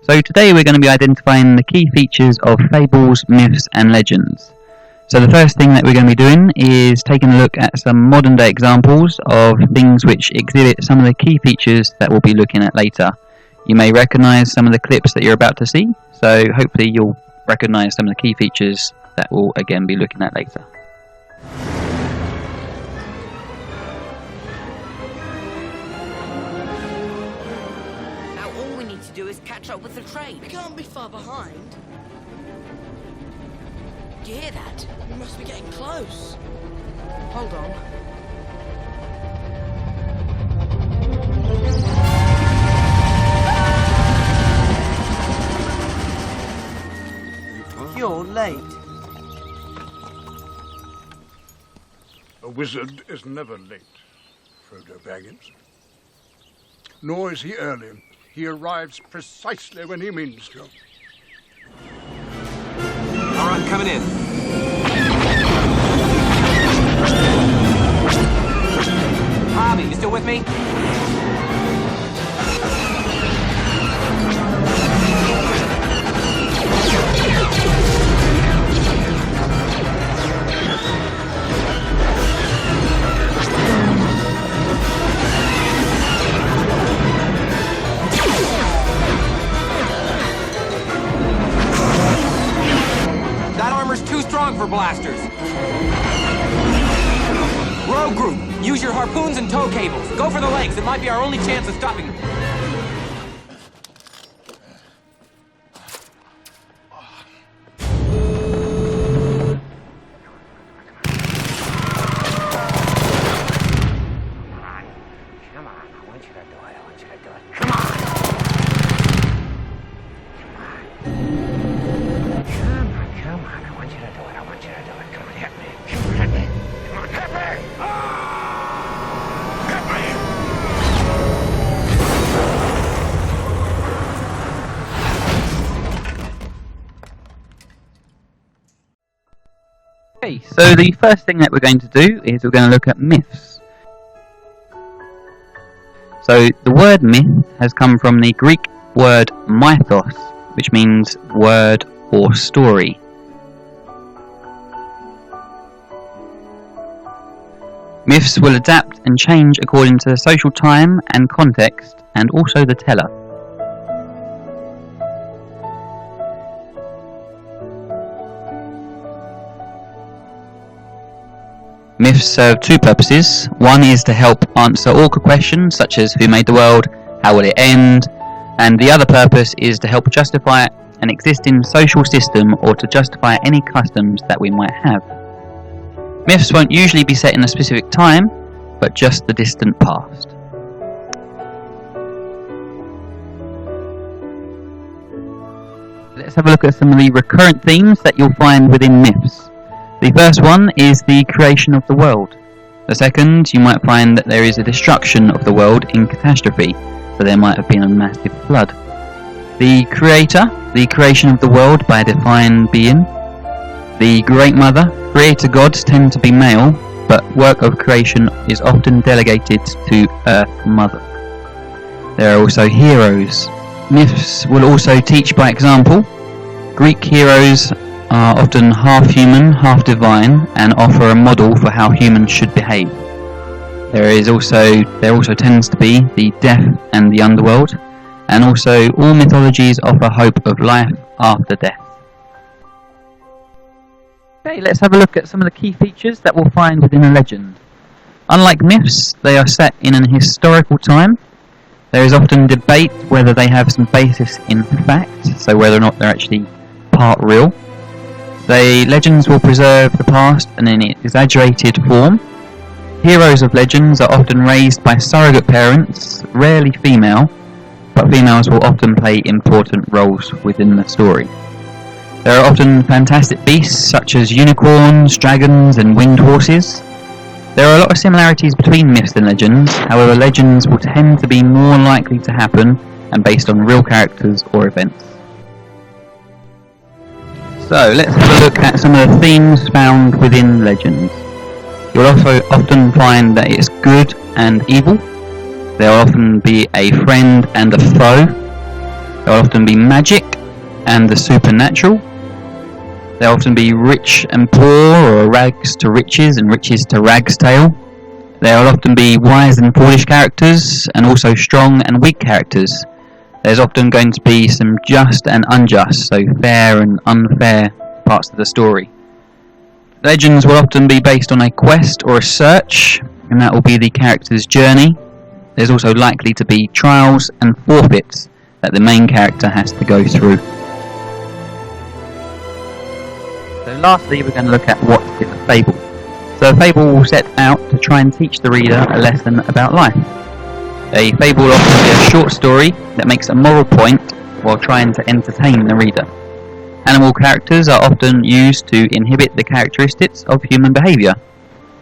So today we're going to be identifying the key features of fables, myths and legends. So the first thing that we're going to be doing is taking a look at some modern day examples of things which exhibit some of the key features that we'll be looking at later. You may recognise some of the clips that you're about to see, so hopefully you'll recognise some of the key features that we'll again be looking at later. Catch up with the train. We can't be far behind. Do you hear that? We must be getting close. Hold on. You're late. A wizard is never late, Frodo Baggins. Nor is he early. He arrives precisely when he means to. All right, coming in. Bobby, you still with me? Too strong for blasters. Rogue group, use your harpoons and tow cables. Go for the legs. It might be our only chance of stopping them. Come on, I want you to do it. Come on. Okay, so the first thing that we're going to do is we're going to look at myths. So the word myth has come from the Greek word mythos, which means word or story. Myths will adapt and change according to the social time and context, and also the teller. Myths serve two purposes. One is to help answer awkward questions such as who made the world, how will it end, and the other purpose is to help justify an existing social system or to justify any customs that we might have. Myths won't usually be set in a specific time, but just the distant past. Let's have a look at some of the recurrent themes that you'll find within myths. The first one is the creation of the world. The second, you might find that there is a destruction of the world in catastrophe, so there might have been a massive flood. The creator, the creation of the world by a defined being. The Great Mother, creator gods tend to be male, but work of creation is often delegated to Earth Mother. There are also heroes. Myths will also teach by example. Greek heroes are often half human, half divine, and offer a model for how humans should behave. There also tends to be the death and the underworld, and also all mythologies offer hope of life after death. Okay, let's have a look at some of the key features that we'll find within a legend. Unlike myths, they are set in an historical time. There is often debate whether they have some basis in fact, so whether or not they're actually part real. Legends will preserve the past in an exaggerated form. Heroes of legends are often raised by surrogate parents, rarely female, but females will often play important roles within the story. There are often fantastic beasts such as unicorns, dragons and winged horses. There are a lot of similarities between myths and legends, however legends will tend to be more likely to happen and based on real characters or events. So let's have a look at some of the themes found within legends. You'll also often find that it's good and evil. There will often be a friend and a foe. There will often be magic and the supernatural. There will often be rich and poor, or rags to riches and riches to rags tale. There will often be wise and foolish characters, and also strong and weak characters. There's often going to be some just and unjust, so fair and unfair parts of the story. Legends will often be based on a quest or a search, and that will be the character's journey. There's also likely to be trials and forfeits that the main character has to go through. So lastly, we're going to look at what is a fable. So a fable will set out to try and teach the reader a lesson about life. A fable will often be a short story that makes a moral point while trying to entertain the reader. Animal characters are often used to inhibit the characteristics of human behaviour.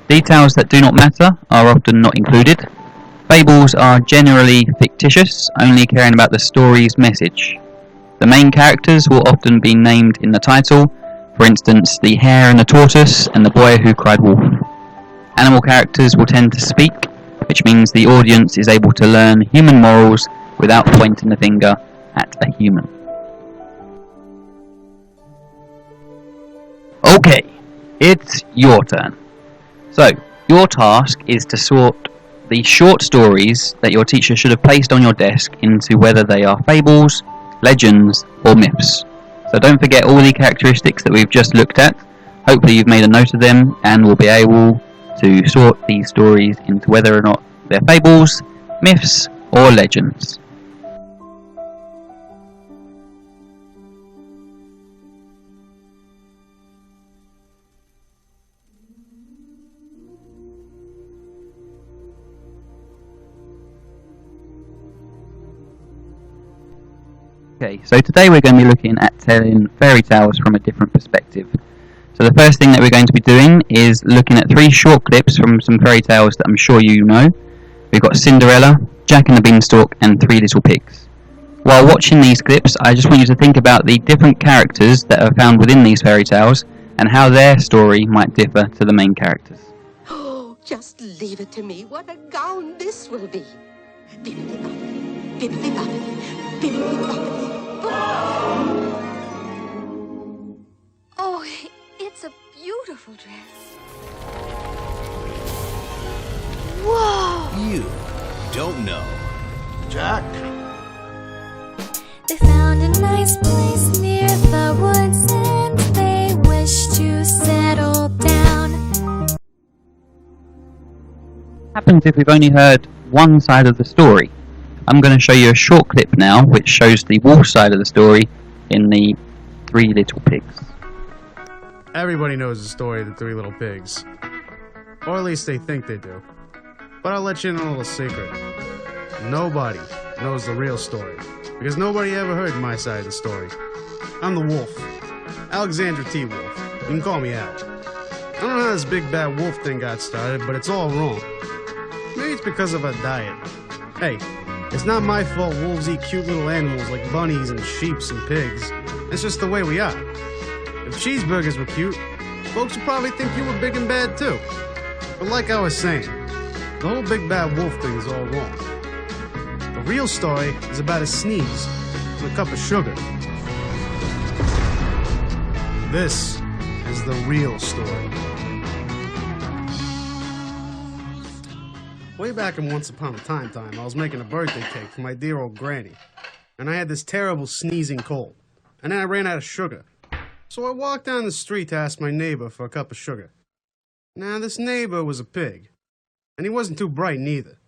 Details that do not matter are often not included. Fables are generally fictitious, only caring about the story's message. The main characters will often be named in the title, for instance, the hare and the tortoise and the boy who cried wolf. Animal characters will tend to speak, which means the audience is able to learn human morals without pointing the finger at a human. Okay, it's your turn. So, your task is to sort the short stories that your teacher should have placed on your desk into whether they are fables, legends, or myths. So don't forget all the characteristics that we've just looked at. Hopefully you've made a note of them and will be able to sort these stories into whether or not they're fables, myths, or legends. Okay, so today we're going to be looking at telling fairy tales from a different perspective. So the first thing that we're going to be doing is looking at 3 short clips from some fairy tales that I'm sure you know. We've got Cinderella, Jack and the Beanstalk, and 3 Little Pigs. While watching these clips, I just want you to think about the different characters that are found within these fairy tales and how their story might differ to the main characters. Oh, just leave it to me. What a gown this will be. Bibbidi-bobbidi, bibbidi-bobbidi, bibbidi-bobbidi. Oh, it's a beautiful dress. Whoa! You don't know. Jack, They found a nice place near the woods and they wish to settle down. What happens if we've only heard one side of the story? I'm going to show you a short clip now which shows the wolf side of the story in the 3 Little Pigs. Everybody knows the story of the 3 Little Pigs. Or at least they think they do. But I'll let you in a little secret. Nobody knows the real story. Because nobody ever heard my side of the story. I'm the wolf. Alexander T. Wolf. You can call me Al. I don't know how this big bad wolf thing got started, but it's all wrong. Maybe it's because of our diet. Hey, it's not my fault wolves eat cute little animals like bunnies and sheeps and pigs. It's just the way we are. If cheeseburgers were cute, folks would probably think you were big and bad too. But like I was saying, the whole big bad wolf thing is all wrong. The real story is about a sneeze and a cup of sugar. This is the real story. Way back in Once Upon a Time, I was making a birthday cake for my dear old granny. And I had this terrible sneezing cold. And then I ran out of sugar. So I walked down the street to ask my neighbor for a cup of sugar. Now, this neighbor was a pig. And he wasn't too bright neither.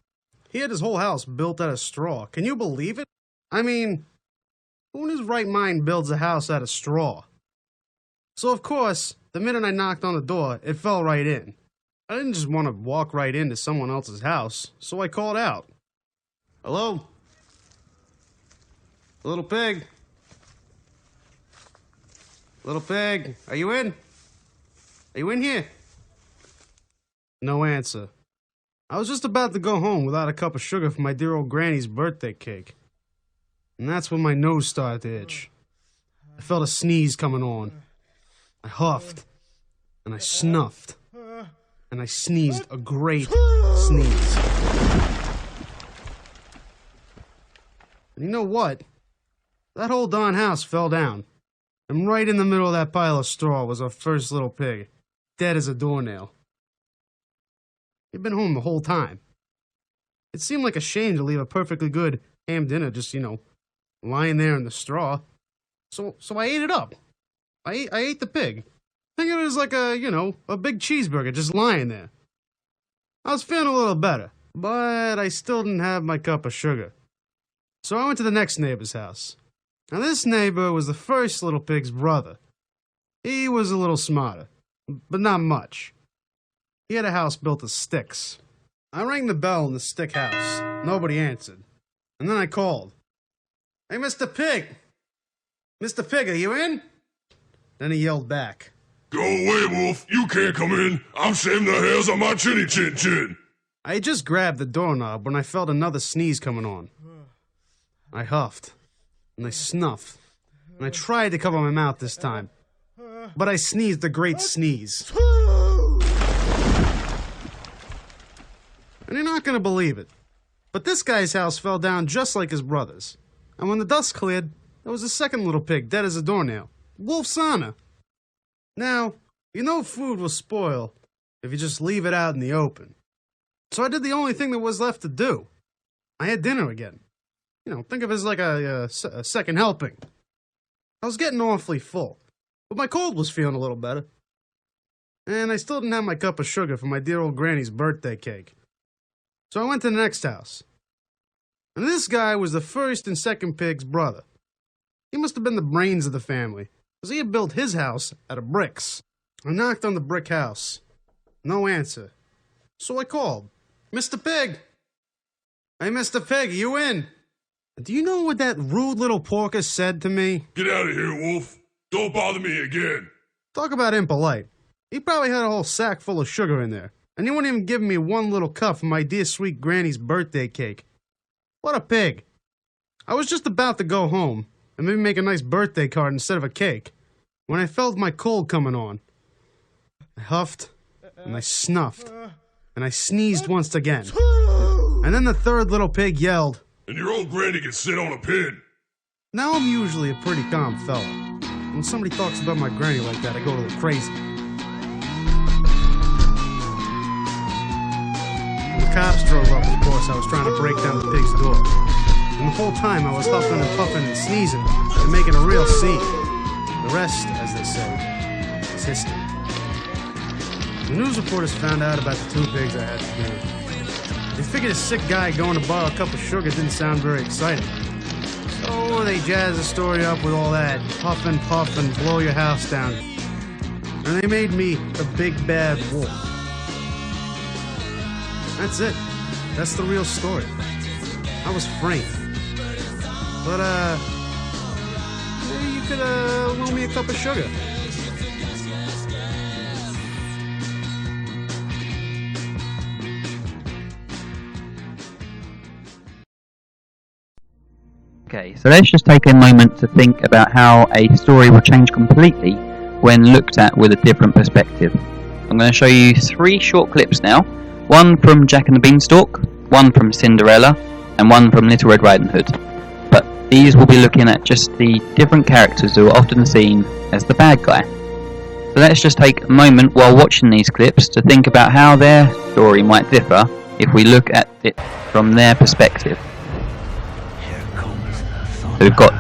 He had his whole house built out of straw. Can you believe it? I mean, who in his right mind builds a house out of straw? So of course, the minute I knocked on the door, it fell right in. I didn't just want to walk right into someone else's house, so I called out. Hello? Little pig? Little pig, are you in? Are you in here? No answer. I was just about to go home without a cup of sugar for my dear old granny's birthday cake. And that's when my nose started to itch. I felt a sneeze coming on. I huffed. And I snuffed. And I sneezed a great sneeze. And you know what? That whole darn house fell down. And right in the middle of that pile of straw was our first little pig, dead as a doornail. He'd been home the whole time. It seemed like a shame to leave a perfectly good ham dinner just, lying there in the straw. So I ate it up. I ate the pig. I think it was like a big cheeseburger just lying there. I was feeling a little better, but I still didn't have my cup of sugar. So I went to the next neighbor's house. Now this neighbor was the first little pig's brother. He was a little smarter, but not much. He had a house built of sticks. I rang the bell in the stick house. Nobody answered. And then I called. "Hey, Mr. Pig! Mr. Pig, are you in?" Then he yelled back. "Go away, Wolf. You can't come in. I'm shaving the hairs on my chinny chin chin." I had just grabbed the doorknob when I felt another sneeze coming on. I huffed, and I snuffed, and I tried to cover my mouth this time, but I sneezed a great sneeze. And you're not going to believe it, but this guy's house fell down just like his brother's. And when the dust cleared, there was a second little pig dead as a doornail. Wolf's honor. Now, food will spoil if you just leave it out in the open. So I did the only thing that was left to do. I had dinner again. Think of it as like a second helping. I was getting awfully full, but my cold was feeling a little better. And I still didn't have my cup of sugar for my dear old granny's birthday cake. So I went to the next house. And this guy was the first and second pig's brother. He must have been the brains of the family, because he had built his house out of bricks. I knocked on the brick house. No answer. So I called. "Mr. Pig! Hey, Mr. Pig, you in?" Do you know what that rude little porker said to me? "Get out of here, Wolf. Don't bother me again." Talk about impolite. He probably had a whole sack full of sugar in there, and he wouldn't even give me one little cup for my dear sweet granny's birthday cake. What a pig. I was just about to go home, and maybe make a nice birthday card instead of a cake, when I felt my cold coming on. I huffed, and I snuffed, and I sneezed once again. And then the third little pig yelled, "And your old granny can sit on a pin." Now I'm usually a pretty calm fella. When somebody talks about my granny like that, I go a little crazy. When the cops drove up, of course, I was trying to break down the pig's door. And the whole time I was huffing and puffing and sneezing and making a real scene. The rest, as they say, is history. The news reporters found out about the two pigs I had for dinner. They figured a sick guy going to borrow a cup of sugar didn't sound very exciting. So they jazzed the story up with all that huff and puff and blow your house down. And they made me the big bad wolf. That's it. That's the real story. I was framed. But, maybe you could, loan me a cup of sugar. Okay, so let's just take a moment to think about how a story will change completely when looked at with a different perspective. I'm going to show you 3 short clips now. One from Jack and the Beanstalk, one from Cinderella, and one from Little Red Riding Hood. But these will be looking at just the different characters who are often seen as the bad guy. So let's just take a moment while watching these clips to think about how their story might differ if we look at it from their perspective. So we've got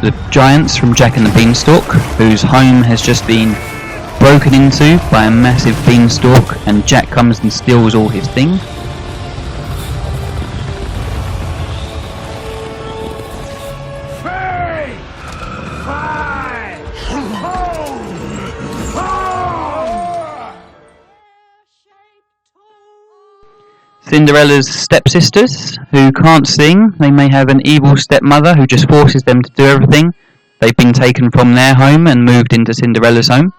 the giants from Jack and the Beanstalk, whose home has just been broken into by a massive beanstalk, and Jack comes and steals all his things. Cinderella's stepsisters, who can't sing. They may have an evil stepmother who just forces them to do everything. They've been taken from their home and moved into Cinderella's home.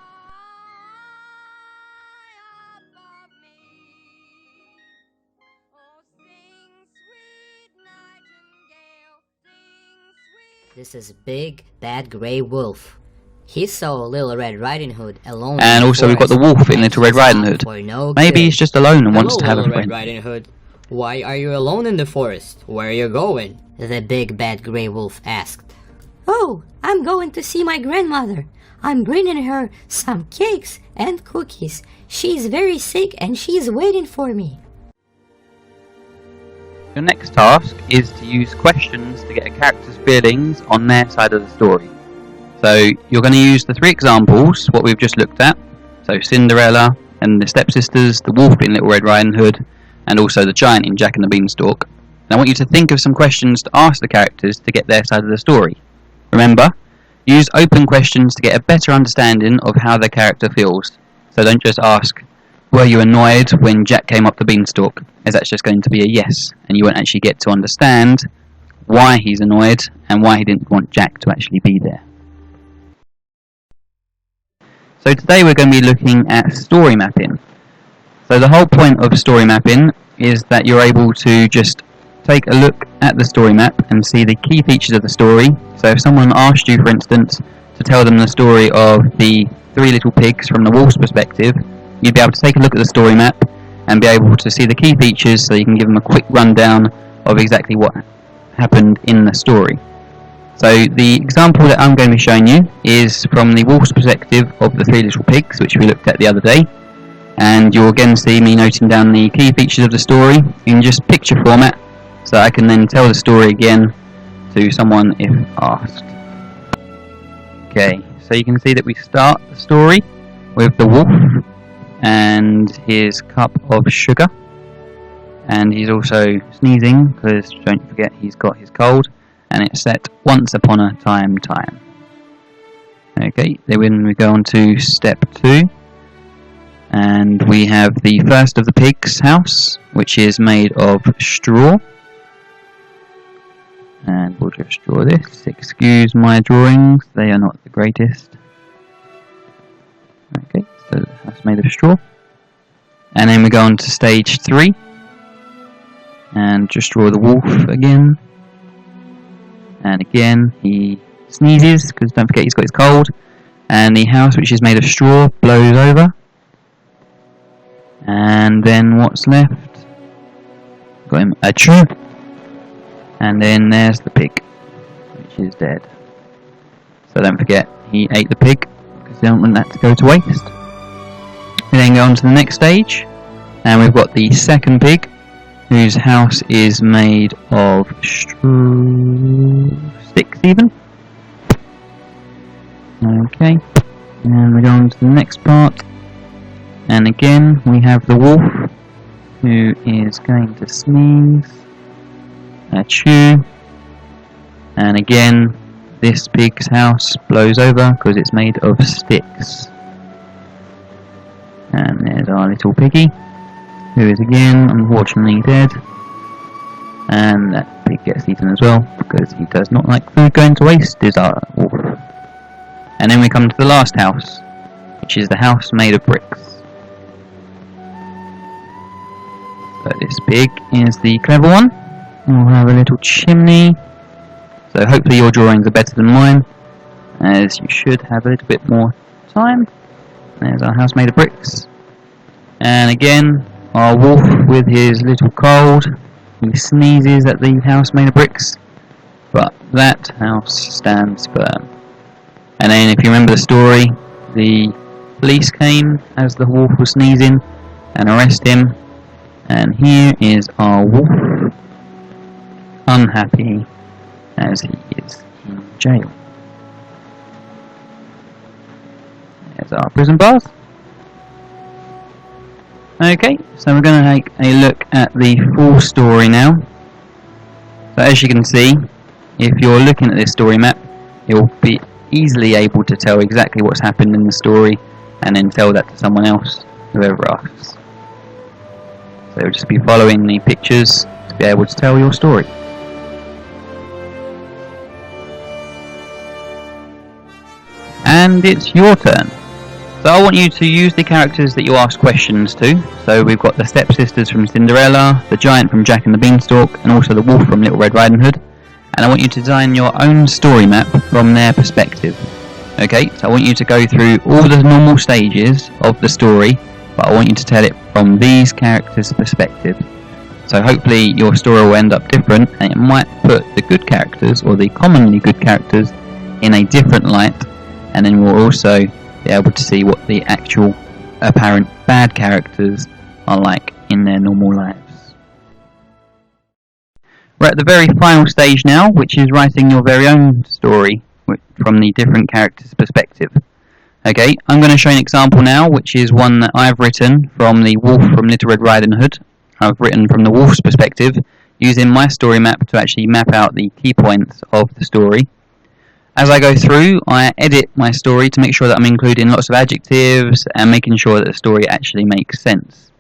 This is Big Bad Grey Wolf. He saw Little Red Riding Hood alone. And also we've got the wolf in Little Red Riding Hood. Maybe he's just alone and wants to have a friend. Red Riding Hood. Why are you alone in the forest? Where are you going? The Big Bad Grey Wolf asked. Oh, I'm going to see my grandmother. I'm bringing her some cakes and cookies. She's very sick and she's waiting for me. Your next task is to use questions to get a character's feelings on their side of the story. So you're going to use the 3 examples, what we've just looked at. So Cinderella and the stepsisters, the wolf in Little Red Riding Hood, and also the giant in Jack and the Beanstalk. And I want you to think of some questions to ask the characters to get their side of the story. Remember, use open questions to get a better understanding of how the character feels. So don't just ask, were you annoyed when Jack came up the beanstalk? As that's just going to be a yes, and you won't actually get to understand why he's annoyed and why he didn't want Jack to actually be there. So today we're going to be looking at story mapping. So the whole point of story mapping is that you're able to just take a look at the story map and see the key features of the story. So if someone asked you, for instance, to tell them the story of the 3 little pigs from the wolf's perspective, you'd be able to take a look at the story map and be able to see the key features so you can give them a quick rundown of exactly what happened in the story. So the example that I'm going to be showing you is from the wolf's perspective of the 3 little pigs, which we looked at the other day. And you'll again see me noting down the key features of the story in just picture format, so I can then tell the story again to someone if asked. Okay, so you can see that we start the story with the wolf and his cup of sugar, and he's also sneezing because don't forget he's got his cold, and it's set once upon a time. Okay, then we go on to step 2, and we have the first of the pig's house, which is made of straw. And we'll just draw this. Excuse my drawings, they are not the greatest. Okay, so that's made of straw. And then we go on to stage 3. And just draw the wolf again. And again, he sneezes, because don't forget he's got his cold. And the house, which is made of straw, blows over. And then what's left? Got him a tree. And then there's the pig, which is dead. So don't forget, he ate the pig, because they don't want that to go to waste. We then go on to the next stage, and we've got the second pig, whose house is made of sticks even. Okay, and we go on to the next part, and again we have the wolf, who is going to sneeze. A chew, and again this pig's house blows over because it's made of sticks. And there's our little piggy, who is again unfortunately dead, and that pig gets eaten as well because he does not like food going to waste, is our wolf. And then we come to the last house, which is the house made of bricks. So this pig is the clever one. We'll have a little chimney, so hopefully your drawings are better than mine, as you should have a little bit more time. There's our house made of bricks, and again our wolf with his little cold, he sneezes at the house made of bricks, but that house stands firm. And then if you remember the story, the police came as the wolf was sneezing and arrested him, and here is our wolf, unhappy as he is in jail. There's our prison bars. Okay, so we're going to take a look at the full story now. So as you can see, if you're looking at this story map, you'll be easily able to tell exactly what's happened in the story and then tell that to someone else, whoever asks. So you'll just be following the pictures to be able to tell your story. And it's your turn. So I want you to use the characters that you ask questions to. So we've got the stepsisters from Cinderella, the giant from Jack and the Beanstalk, and also the wolf from Little Red Riding Hood. And I want you to design your own story map from their perspective. Okay, so I want you to go through all the normal stages of the story, but I want you to tell it from these characters' perspective. So hopefully your story will end up different, and it might put the good characters, or the commonly good characters, in a different light, and then we'll also be able to see what the actual apparent bad characters are like in their normal lives. We're at the very final stage now, which is writing your very own story from the different characters' perspective. Okay, I'm going to show you an example now, which is one that I've written from the wolf from Little Red Riding Hood. I've written from the wolf's perspective, using my story map to actually map out the key points of the story. As I go through, I edit my story to make sure that I'm including lots of adjectives and making sure that the story actually makes sense.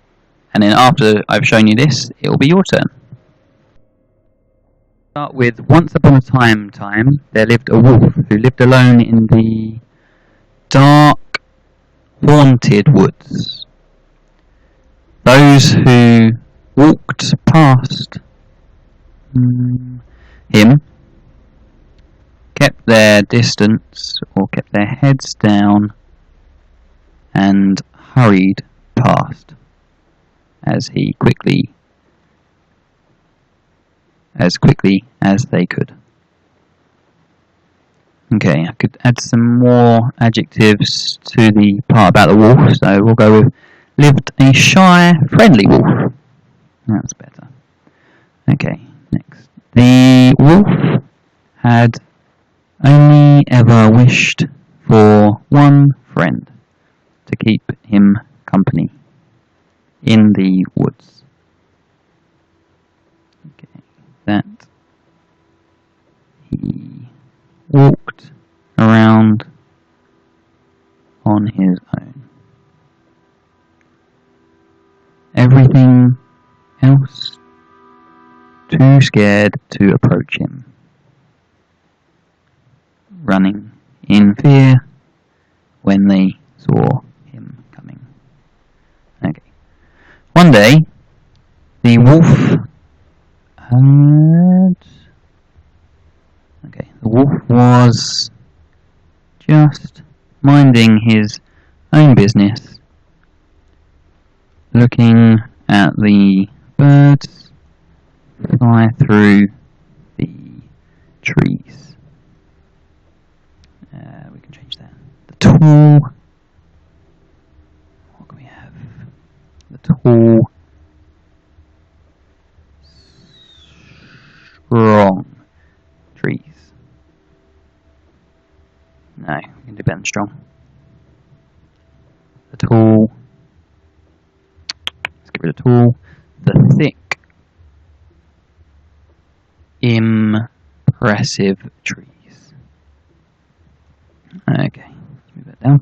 And then after I've shown you this, it will be your turn. Start with once upon a time, there lived a wolf who lived alone in the dark, haunted woods. Those who walked past him kept their distance or kept their heads down and hurried past as quickly as they could. Okay, I could add some more adjectives to the part about the wolf, so we'll go with lived a shy, friendly wolf. That's better. Okay, next. The wolf had only ever wished for one friend to keep him company in the woods. Okay, that he walked around on his own. Everything else too scared to approach him, running in fear when they saw him coming. Okay. One day, the wolf the wolf was just minding his own business, looking at the birds fly through the trees. We can change that. The tall. What can we have? The tall, strong trees. No, we can do better than strong. The tall. Let's get rid of tall. The thick, impressive trees. Okay, let's move that down.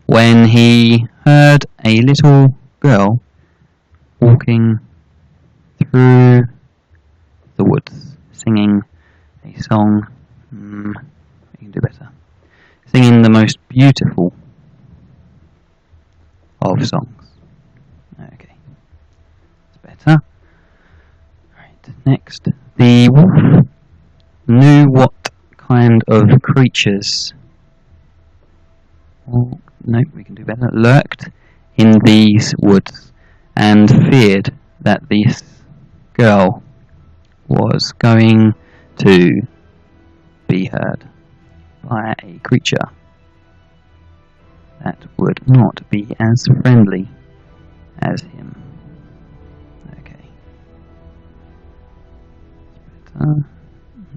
When he heard a little girl walking through the woods, singing a song, we can do better. Singing the most beautiful of songs. Okay, that's better. Right, next. The wolf knew what kind of creatures, no, we can do better, lurked in these woods, and feared that this girl was going to be heard by a creature that would not be as friendly as him. Okay. On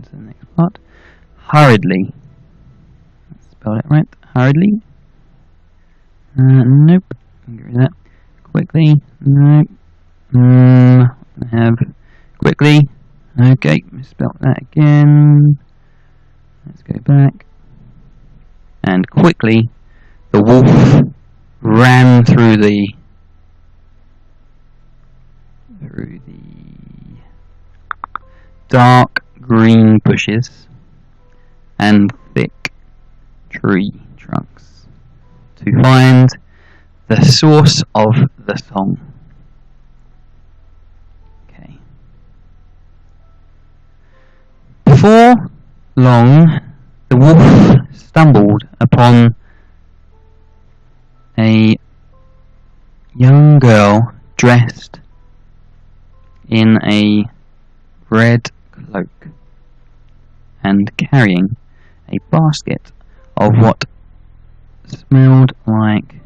to the next part. Hurriedly. Let's spell it right. Hurriedly. Nope. Get rid of that. Quickly. Nope. Have quickly. Okay, misspelled that again. Let's go back. And quickly, the wolf ran through the dark green bushes and thick tree trunks to find the source of the song. Okay. Before long, the wolf stumbled upon a young girl dressed in a red cloak and carrying a basket of what smelled like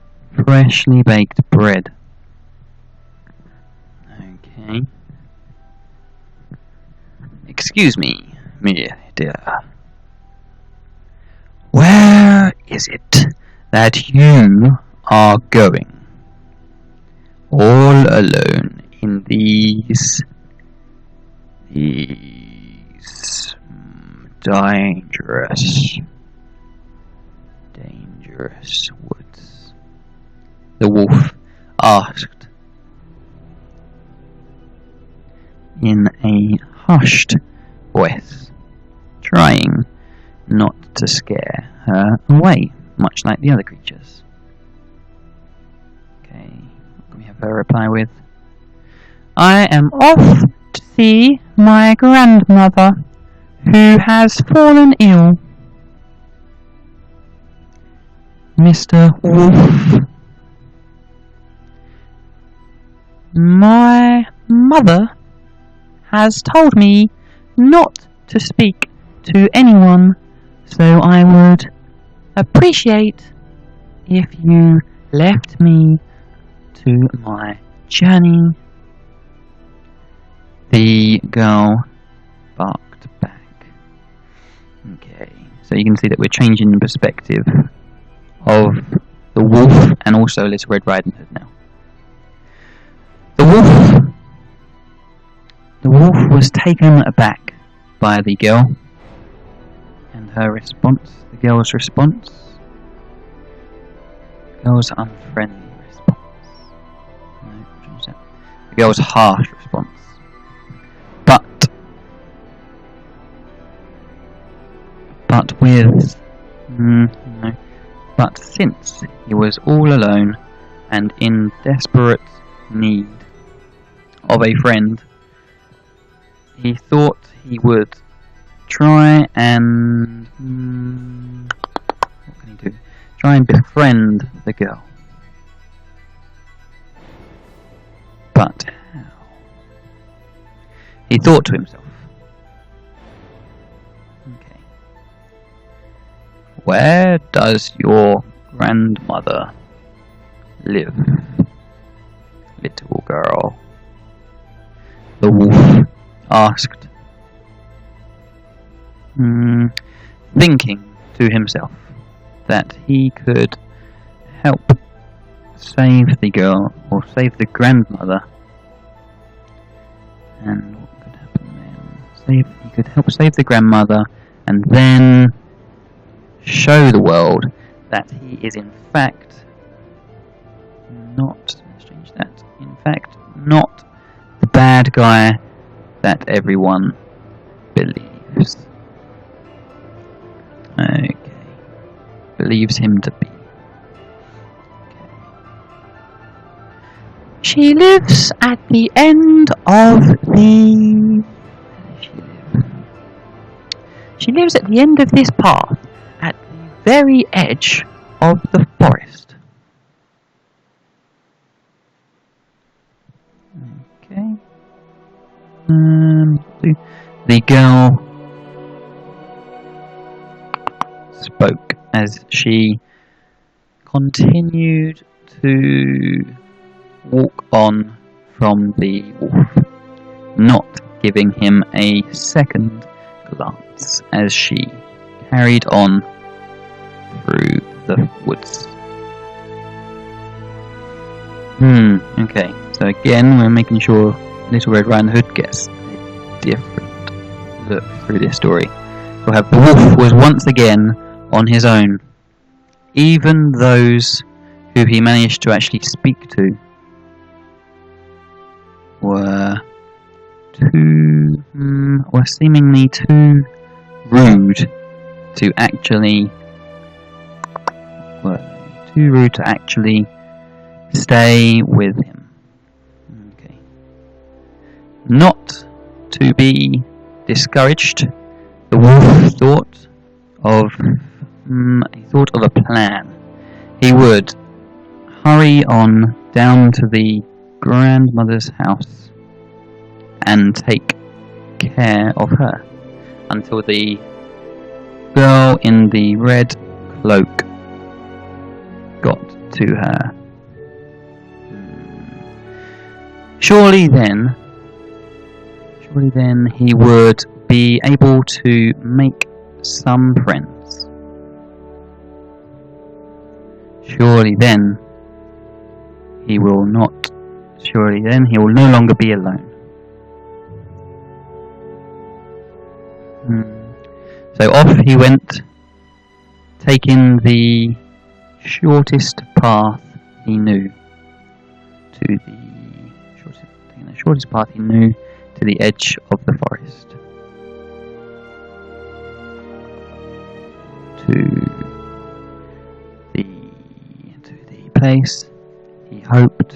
freshly baked bread. Okay. Excuse me, dear. Where is it that you are going? All alone in these dangerous woods? The wolf asked in a hushed voice, trying not to scare her away, much like the other creatures. Okay, what can we have her reply with? I am off to see my grandmother, who has fallen ill. Mr. Wolf, my mother has told me not to speak to anyone, so I would appreciate if you left me to my journey. The girl barked back. Okay, so you can see that we're changing the perspective of the wolf and also Little Red Riding Hood now. The wolf was taken aback by the girl and her response, the girl's response, the girl's unfriendly response, the girl's harsh response. But since he was all alone and in desperate need of a friend, he thought he would try and what can he do? Try and befriend the girl. But how? He thought to himself, okay, where does your grandmother live, little girl? The wolf asked, thinking to himself that he could help save the girl, or save the grandmother. And what could happen then? He could help save the grandmother and then show the world that he is in fact not, let's change that, in fact not the bad guy that everyone believes. Okay. Believes him to be. Okay. She lives at the end of the... She lives at the end of this path, at the very edge of the forest. Okay. The girl spoke as she continued to walk on from the wolf, not giving him a second glance as she carried on through the woods. Okay, so again we're making sure Little Red Riding Hood gets a different look through this story. We'll have the wolf was once again on his own. Even those who he managed to actually speak to were seemingly too rude to actually stay with him. Okay. Not to be discouraged, the wolf thought of a plan. He would hurry on down to the grandmother's house and take care of her until the girl in the red cloak got to her. Surely then he would be able to make some friends. Surely then he will no longer be alone. So off he went, taking the shortest path he knew to the edge of the forest. To the place he hoped.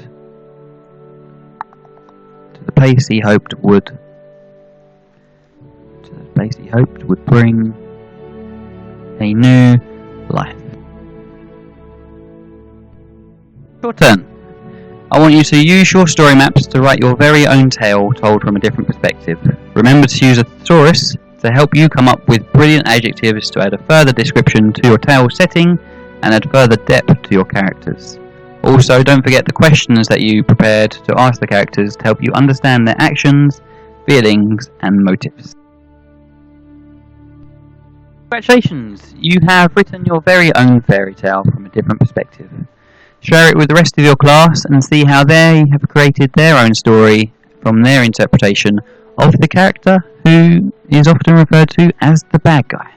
To the place he hoped would bring a new life. Your turn. I want you to use your story maps to write your very own tale told from a different perspective. Remember to use a thesaurus to help you come up with brilliant adjectives to add a further description to your tale setting and add further depth to your characters. Also, don't forget the questions that you prepared to ask the characters to help you understand their actions, feelings, and motives. Congratulations! You have written your very own fairy tale from a different perspective. Share it with the rest of your class and see how they have created their own story from their interpretation of the character who is often referred to as the bad guy.